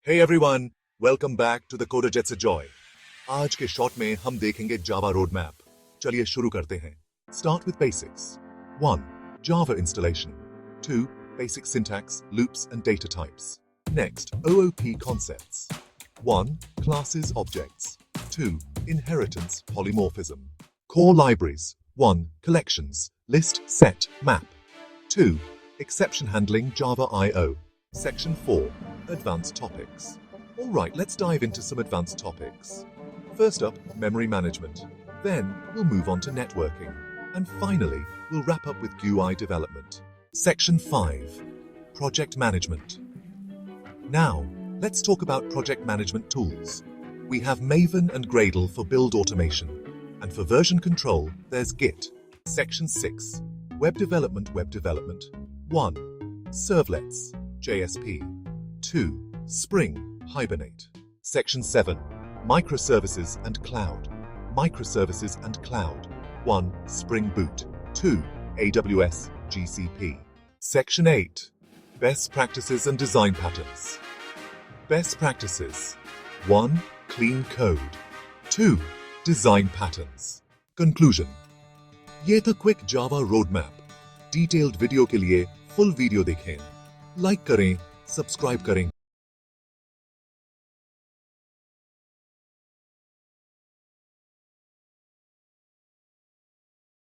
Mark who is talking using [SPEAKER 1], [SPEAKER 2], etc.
[SPEAKER 1] Hey everyone, welcome back to the Coder JetsetJoy. आज के shot में हम देखेंगे जावा रोड मैप। चलिए शुरू करते हैं। Start with basics. 1. Java installation. 2. Basic syntax, loops and data types. Next, OOP concepts. 1. Classes, objects. 2. Inheritance, polymorphism. Core libraries. 1. Collections, list, set, map. 2. Exception handling, Java I/O. Section 4. Advanced topics. Alright, let's dive into some advanced topics. First up, memory management. Then, we'll move on to networking. And finally, we'll wrap up with GUI development. Section 5. Project management. Now, let's talk about project management tools. We have Maven and Gradle for build automation. And for version control, there's Git. Section 6. Web development. 1. Servlets. JSP. 2. Spring, Hibernate. Section 7. Microservices and Cloud. Microservices and Cloud. 1. Spring Boot. 2. AWS, GCP. Section 8. Best practices and design patterns. Best practices. 1. Clean code. 2. Design patterns. Conclusion. ये था quick जावा road map. Detailed video के लिए full video देखें, like करें, subscribe करें।